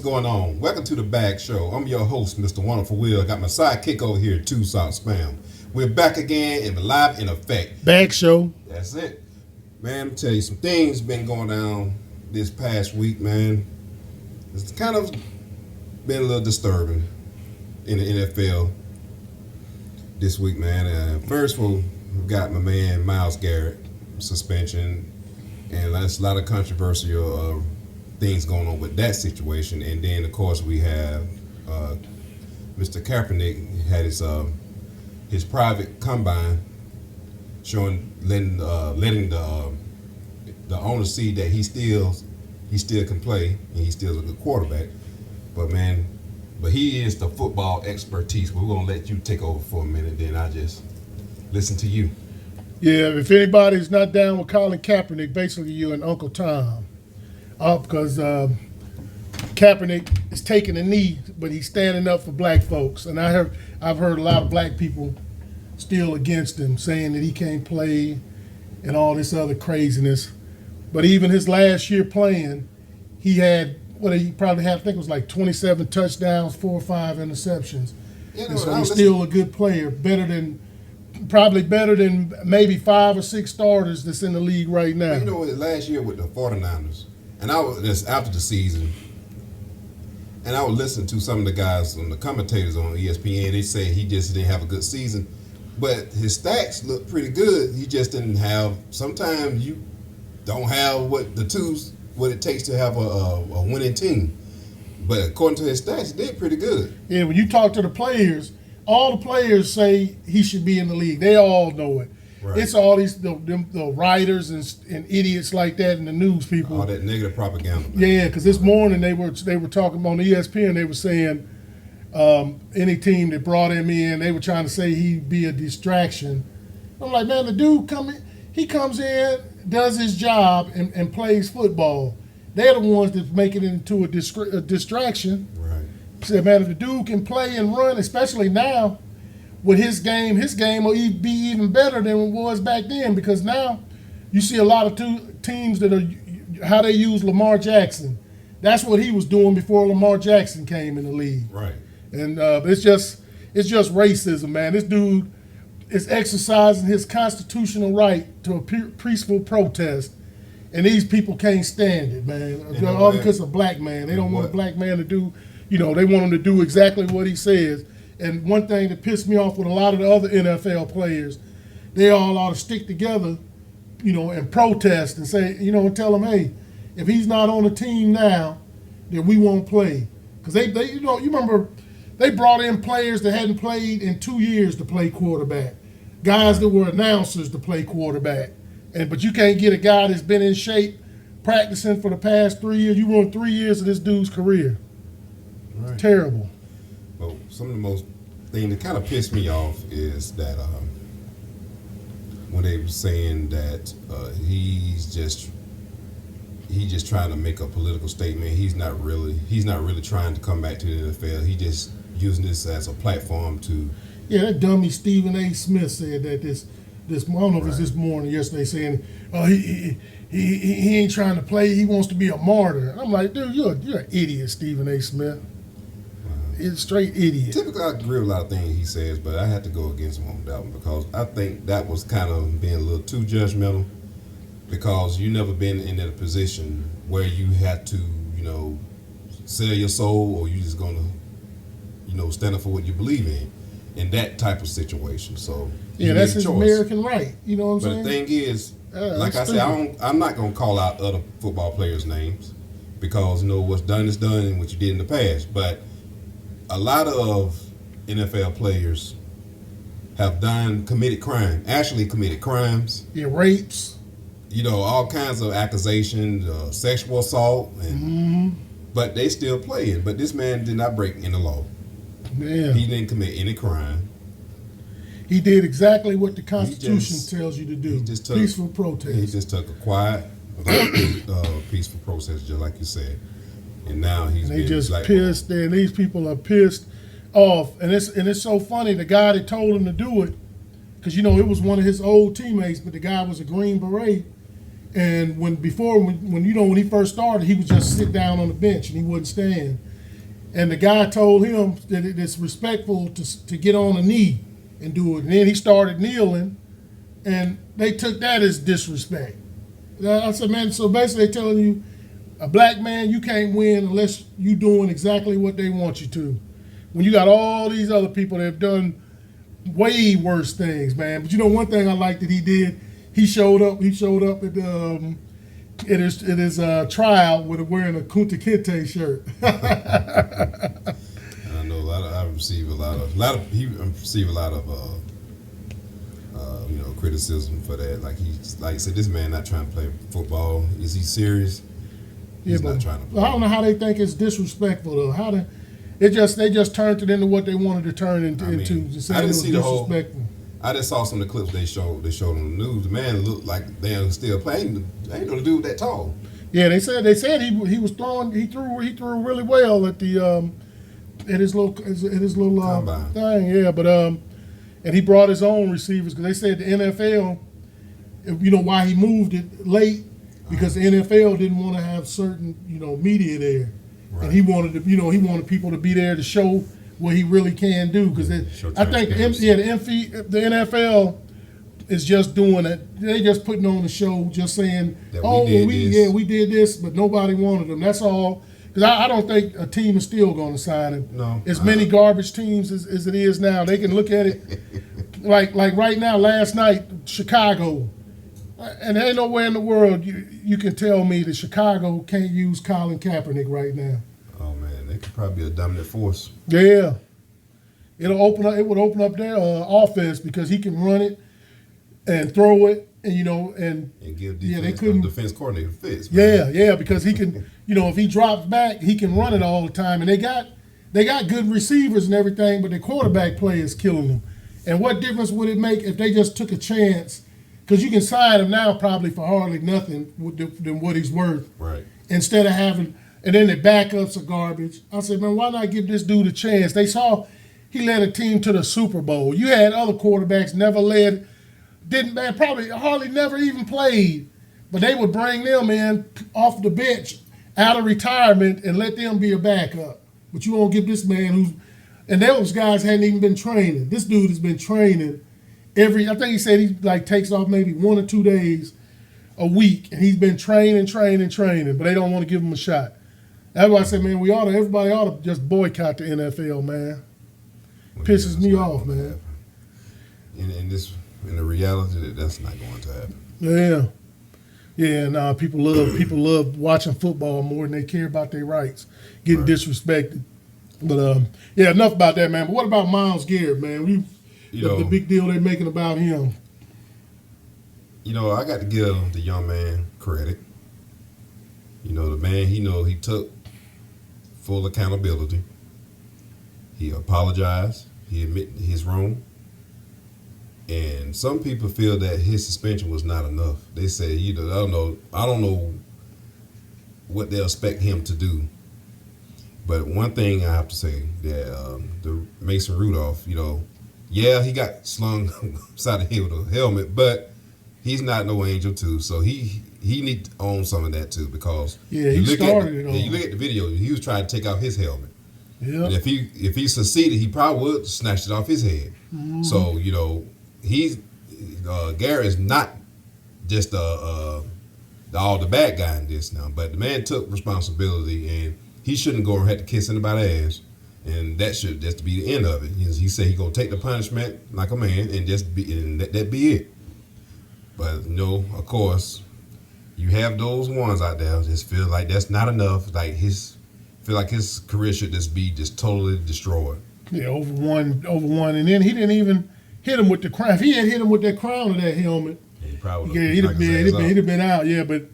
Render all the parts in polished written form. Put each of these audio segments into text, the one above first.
going on? Welcome to the Bag Show. I'm your host, Mr. Wonderful Will. I got my sidekick over here, Two Socks Spam. We're back again and live in effect. Bag Show. That's it. Man, I'm tell you, some things been going down this past week, man. It's kind of been a little disturbing in the NFL this week, man. First, we've got my man Myles Garrett suspension, and there's a lot of controversial things going on with that situation. And then, of course, we have Mr. Kaepernick had his private combine showing letting the owner see that he still can play and he still a good quarterback. But he is the football expertise. We're gonna let you take over for a minute, then I just listen to you. Yeah, if anybody's not down with Colin Kaepernick, basically you and Uncle Tom. Because Kaepernick is taking a knee, but he's standing up for black folks. And I've heard a lot of black people still against him, saying that he can't play and all this other craziness. But even his last year playing, he had he probably had, I think it was like 27 touchdowns, 4 or 5 interceptions. And so he's still a good player, probably better than maybe 5 or 6 starters that's in the league right now. You know, last year with the 49ers, and I was just after the season, and I would listen to some of the guys, the commentators on ESPN. They say he just didn't have a good season, but his stats look pretty good. He just didn't have. Sometimes you don't have what it takes to have a winning team. But according to his stats, he did pretty good. Yeah, when you talk to the players, all the players say he should be in the league. They all know it. Right. It's all these the writers and idiots like that and the news people. All that negative propaganda. Yeah, because this morning they were talking on ESPN. They were saying any team that brought him in, they were trying to say he'd be a distraction. I'm like, man, the dude comes in, does his job, and plays football. They're the ones that make it into a distraction. Right. Said, man, if the dude can play and run, especially now with his game will be even better than it was back then, because now you see a lot of teams that are how they use Lamar Jackson. That's what he was doing before Lamar Jackson came in the league. Right. And it's just racism, man. This dude is exercising his constitutional right to a peaceful protest, and these people can't stand it, man. All because of a black man. They don't want a black man to do, they want him to do exactly what he says. And one thing that pissed me off with a lot of the other NFL players, they all ought to stick together, and protest and say, tell them, hey, if he's not on the team now, then we won't play. Because they you remember they brought in players that hadn't played in 2 years to play quarterback. Guys that were announcers to play quarterback. But you can't get a guy that's been in shape practicing for the past 3 years. You ruined 3 years of this dude's career. Right. It's terrible. Well, some of the most thing that kind of pissed me off is that when they were saying that he's just trying to make a political statement. He's not really trying to come back to the NFL. He just using this as a platform to. Yeah, that dummy Stephen A. Smith said that this I don't know if it's this morning, yesterday, saying he ain't trying to play. He wants to be a martyr. I'm like, dude, you're an idiot, Stephen A. Smith. It's straight idiot. Typically, I agree with a lot of things he says, but I had to go against him on that one because I think that was kind of being a little too judgmental, because you never been in a position where you had to, sell your soul, or you just gonna, stand up for what you believe in that type of situation. So yeah, that's his American right. You know what I'm saying? But the thing is, like I said, I'm not gonna call out other football players' names, because what's done is done and what you did in the past. But a lot of NFL players have committed crimes. Yeah, rapes. All kinds of accusations, sexual assault, but they still playing. But this man did not break any law. Yeah. He didn't commit any crime. He did exactly what the Constitution tells you to do. Peaceful protest. He just took a quiet, peaceful protest, just like you said. And now they just pissed, and these people are pissed off. And it's so funny, the guy that told him to do it, because it was one of his old teammates, but the guy was a Green Beret. And when he first started, he would just sit down on the bench and he wouldn't stand. And the guy told him that it's respectful to get on a knee and do it. And then he started kneeling, and they took that as disrespect. I said, man, so basically they're telling you, a black man, you can't win unless you doing exactly what they want you to. When you got all these other people that have done way worse things, man. But you know, one thing I like that he did, he showed up at his trial with wearing a Kunta Kinte shirt. I know I receive a lot of criticism for that. Like I said, this man not trying to play football. Is he serious? He's not trying to play. I don't know how they think it's disrespectful though. They just turned it into what they wanted to turn into. I didn't see the whole. I just saw some of the clips they showed on the news. The man looked like they still playing. They ain't no dude that tall. Yeah, they said he was throwing. He threw really well at the at his little Combine. thing. Yeah, but and he brought his own receivers because they said the NFL. You know why he moved it late? Because the NFL didn't want to have certain media there, right. And he wanted people to be there to show what he really can do. Because I think the NFL is just doing it. They just putting on the show, just saying, we did this, but nobody wanted him. That's all. Because I don't think a team is still going to sign him. No, as many garbage teams as it is now, they can look at it like right now. Last night, Chicago, and there ain't nowhere in the world you can tell me that Chicago can't use Colin Kaepernick right now. Oh man, they could probably be a dominant force. Yeah, it would open up their offense because he can run it and throw it, and give defense coordinator fits. Yeah, because he can, if he drops back, he can run it all the time. And they got good receivers and everything, but their quarterback play is killing them. And what difference would it make if they just took a chance? Because you can sign him now probably for hardly nothing than what he's worth. Right. Instead of having, and then the backups are garbage. I said, man, why not give this dude a chance? They saw he led a team to the Super Bowl. You had other quarterbacks probably hardly never even played, but they would bring them in off the bench out of retirement and let them be a backup. But you won't give this man and those guys hadn't even been training. This dude has been training I think he said he takes off maybe 1 or 2 days a week, and he's been training, but they don't want to give him a shot. That's why I said, man, everybody ought to just boycott the NFL, man. Pisses me off, man. In the reality that's not going to happen. Yeah. People love watching football more than they care about their rights, getting disrespected. But enough about that, man. But what about Myles Garrett, man? The big deal they're making about him. I got to give the young man credit. The man, he took full accountability. He apologized. He admitted his wrong. And some people feel that his suspension was not enough. They say, I don't know what they expect him to do. But one thing I have to say that the Mason Rudolph, he got slung upside the head with a helmet, but he's not no angel too. So he need to own some of that too, because he started it all. You look at the video, he was trying to take off his helmet. Yeah. And if he succeeded, he probably would snatch it off his head. Mm-hmm. So Garrett is not just all the bad guy in this now, but the man took responsibility, and he shouldn't go and have to kiss anybody's ass. And that should just be the end of it. He said he gonna take the punishment like a man and that be it. But of course, you have those ones out there just feel like that's not enough. Like his career should just be totally destroyed. Yeah, over one, and then he didn't even hit him with the crown. If he had hit him with that crown of that helmet, he probably he'd have been out. Yeah, but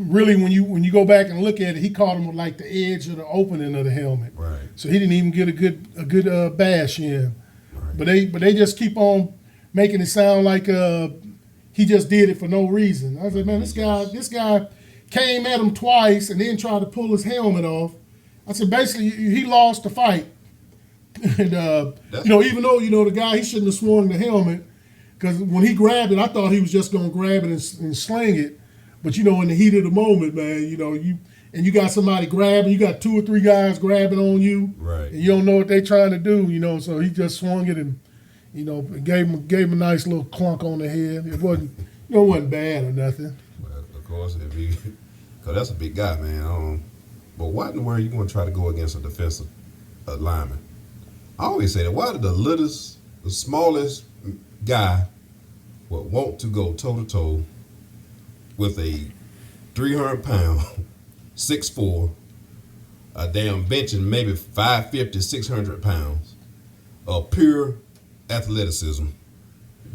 really, when you go back and look at it, he caught him with the edge of the opening of the helmet. Right. So he didn't even get a good bash in. Right. But they just keep on making it sound like he just did it for no reason. I said, man, this guy came at him twice and then tried to pull his helmet off. I said, basically, he lost the fight. And even though the guy, he shouldn't have swung the helmet, because when he grabbed it, I thought he was just gonna grab it and sling it. But in the heat of the moment, man, and you got somebody grabbing, you got 2 or 3 guys grabbing on you, Right. and you don't know what they're trying to do, you know. So he just swung it and, you know, gave him a nice little clunk on the head. It wasn't bad or nothing. Well, of course, because that's a big guy, man. But why in the world are you going to try to go against a defensive lineman? I always say that. Why did the smallest guy would want to go toe-to-toe with a 300-pound, 6'4", a damn benching maybe 550, 600 pounds of pure athleticism?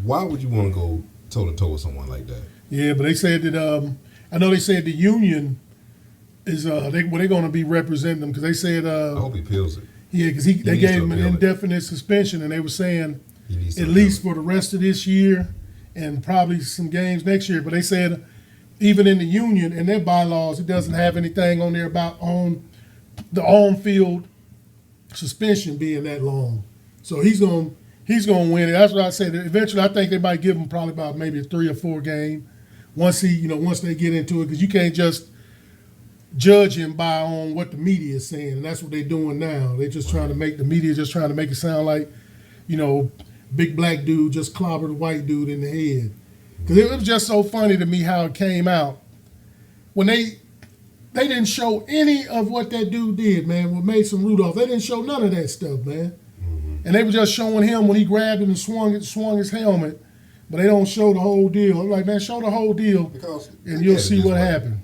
Why would you want to go toe-to-toe with someone like that? Yeah, but they said that I know they said the union is they're going to be representing them because they said I hope he peels it. yeah, because they gave him an indefinite suspension, and they were saying at least for the rest of this year and probably some games next year. But they said even in the union and their bylaws, it doesn't have anything on there about the on-field suspension being that long. So he's going to win it. That's what I said. Eventually, I think they might give him probably about maybe a 3 or 4 game once they get into it, because you can't just judge him by on what the media is saying, and that's what they're doing now. They're just trying to make it sound like, you know, big black dude just clobbered a white dude in the head. Because it was just so funny to me how it came out when they didn't show any of what that dude did, man. With Mason Rudolph, they didn't show none of that stuff, man. Mm-hmm. And they were just showing him when he grabbed him and swung his helmet, but they don't show the whole deal. I'm like, man, show the whole deal, and you'll see what happened.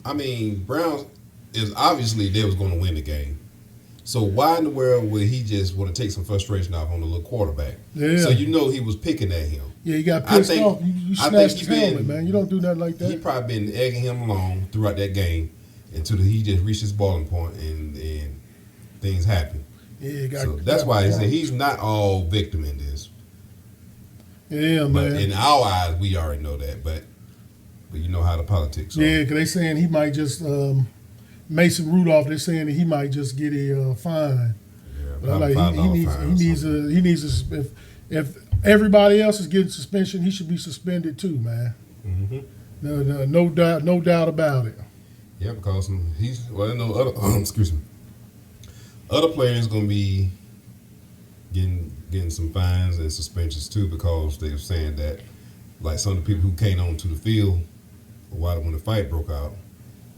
I mean, Browns is obviously they was going to win the game. So why in the world would he just want to take some frustration off on the little quarterback? Yeah. So you know he was picking at him. Yeah, he got pissed off. You snatched his helmet, man. You don't do nothing like that. He probably been egging him along throughout that game until he just reached his boiling point and things happen. Yeah, so that's why I say he's not all victim in this. Yeah, man. But in our eyes, we already know that. But you know how the politics are. Yeah, because they saying he might just Mason Rudolph. They're saying that he might just get a fine. Yeah, but like he needs if everybody else is getting suspension, he should be suspended too, man. Mm-hmm. No doubt about it. Yeah, because other players gonna be getting some fines and suspensions too, because they're saying that like some of the people who came onto the field when the fight broke out,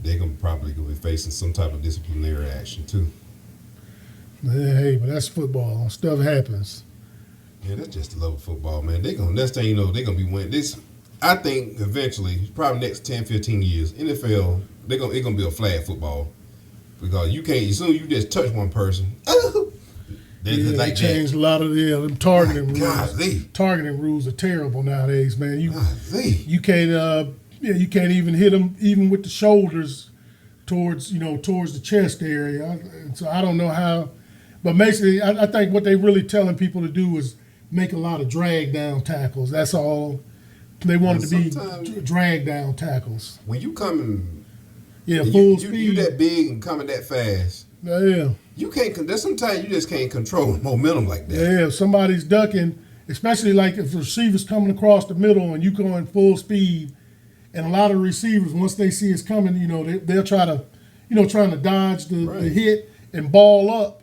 they're probably gonna be facing some type of disciplinary action too. Hey, but that's football. Stuff happens. Yeah, that's just the love of football, man. Next thing you know, they're gonna be winning this. I think eventually, probably next 10, 15 years, NFL, it's gonna be a flag football, because you can't. As soon as you just touch one person, they changed a lot of them targeting rules. Golly. Targeting rules are terrible nowadays, man. You can't you can't even hit them even with the shoulders towards the chest area. So I don't know how, but basically I think what they really telling people to do is make a lot of drag down tackles. That's all they want it to be, drag down tackles. When you coming, full speed. You that big and coming that fast. Yeah. You can't. There's sometimes you just can't control momentum like that. Yeah, if somebody's ducking, especially like if the receiver's coming across the middle and you going full speed, and a lot of receivers, once they see it's coming, they'll try to, trying to dodge the hit and ball up.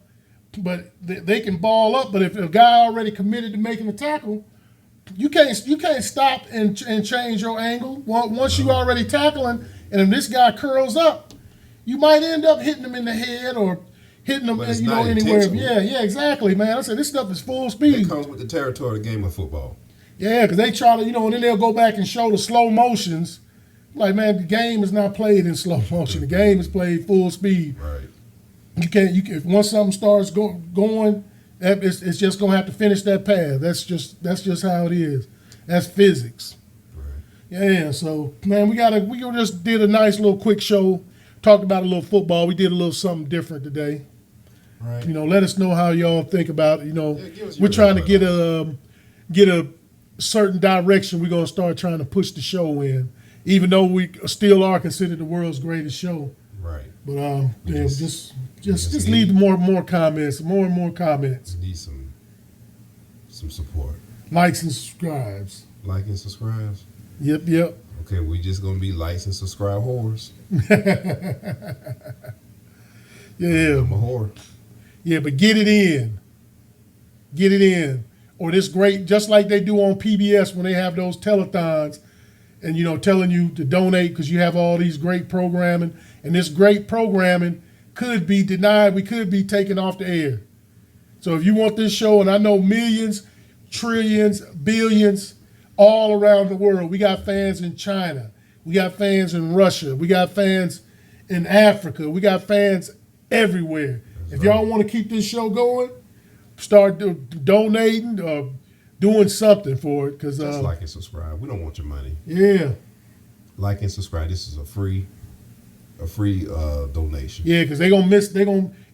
But they can ball up. But if a guy already committed to making a tackle, you can't stop and change your angle. Once you already tackling, and if this guy curls up, you might end up hitting him in the head or hitting him, anywhere. Yeah, exactly, man. I said this stuff is full speed. It comes with the territory of the game of football. Yeah, because they try to, and then they'll go back and show the slow motions. Like, man, the game is not played in slow motion. The game is played full speed. Right. You can't. If once something starts going, it's just gonna have to finish that path. That's just how it is. That's physics. Right. Yeah. So, man, we just did a nice little quick show. Talked about a little football. We did a little something different today. Right. Let us know how y'all think about it. We're trying to get a certain direction. We're gonna start trying to push the show in, even though we still are considered the world's greatest show. Right. But just leave more and more comments. We need some support. Likes and subscribes. Like and subscribes. Yep. Okay, we just gonna be likes and subscribe whores. Yeah. I'm a whore. Yeah, but get it in. Get it in. Or this great, just like they do on PBS when they have those telethons and, telling you to donate because you have all these great programming. And this great programming could be denied. We could be taken off the air. So if you want this show, and I know millions, trillions, billions all around the world. We got fans in China. We got fans in Russia. We got fans in Africa. We got fans everywhere. If y'all want to keep this show going, start donating or doing something for it. Cause, just like and subscribe. We don't want your money. Yeah. Like and subscribe. This is a free donation. Yeah, because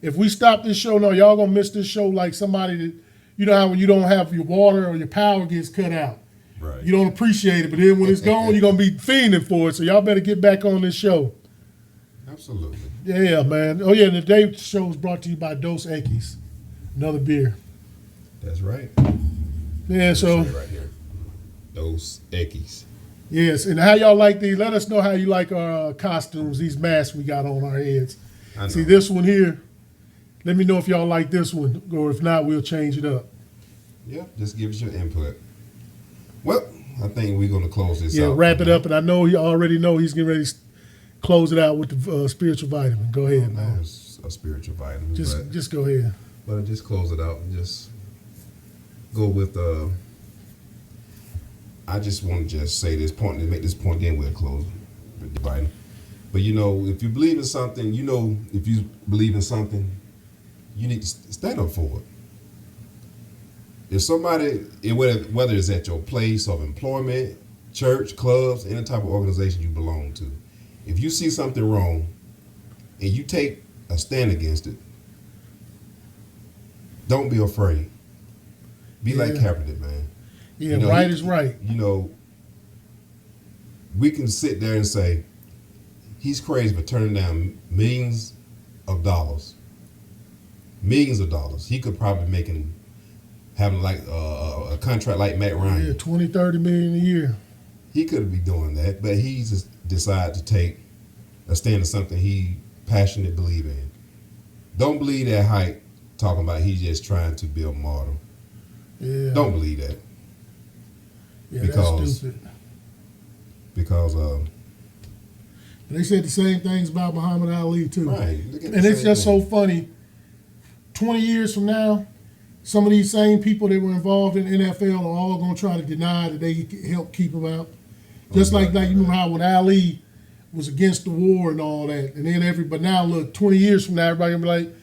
if we stop this show now, y'all gonna miss this show like somebody that, you know how when you don't have your water or your power gets cut out. Right. You don't appreciate it, but then when it's gone, you're gonna be fiending for it. So y'all better get back on this show. Absolutely. Yeah, man. Oh yeah, and today's show is brought to you by Dos Equis, another beer. That's right. Yeah, so right here. Dos Equis. yes, and how y'all like these? Let us know how you like our costumes, these masks we got on our heads. See this one here. Let me know if y'all like this one, or if not, we'll change it up. Yep, just give us your input. Well, I think we're gonna close this out. Yeah, wrap it up, and I know you already know he's getting ready to close it out with the spiritual vitamin. Go ahead, man. It's a spiritual vitamin. Just go ahead. But just close it out and just go with. I just want to just say this point and make this point again. We'll close with the vitamin. But if you believe in something, if you believe in something, you need to stand up for it. If somebody, whether it's at your place of employment, church, clubs, any type of organization you belong to, if you see something wrong and you take a stand against it, don't be afraid. Be like Kaepernick, man. Yeah, right is right. We can sit there and say, he's crazy for turning down millions of dollars. Millions of dollars. He could probably having like a contract like Matt Ryan. Yeah, 20, 30 million a year. He could be doing that, but he just decided to take a stand of something he passionately believe in. Don't believe that hype talking about he's just trying to be a model. Yeah. Don't believe that. Yeah, that's stupid. Because they said the same things about Muhammad Ali too. Right. And it's just so funny. 20 years from now, some of these same people that were involved in the NFL are all going to try to deny that they helped keep him out. Just like you remember how when Ali was against the war and all that, and then but now look, 20 years from now, everybody will be like,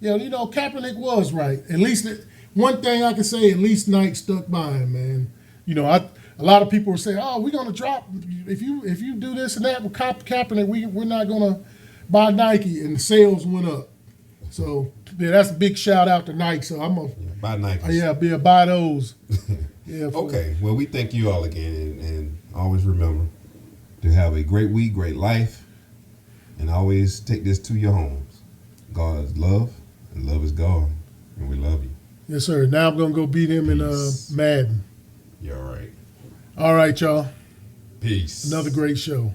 Kaepernick was right. At least one thing I can say, at least Nike stuck by him, man. A lot of people were saying, "Oh, we're gonna drop if you do this and that with Kaepernick, we're not gonna buy Nike," and the sales went up. So yeah, that's a big shout out to Nike. So I'm gonna buy Nike. Buy those. Yeah. Okay. Well, we thank you all again, and always remember to have a great week, great life, and always take this to your homes. God is love, and love is God, and we love you. Yes, sir. Now I'm gonna go beat him in Madden. You're all right. All right, y'all. Peace. Another great show.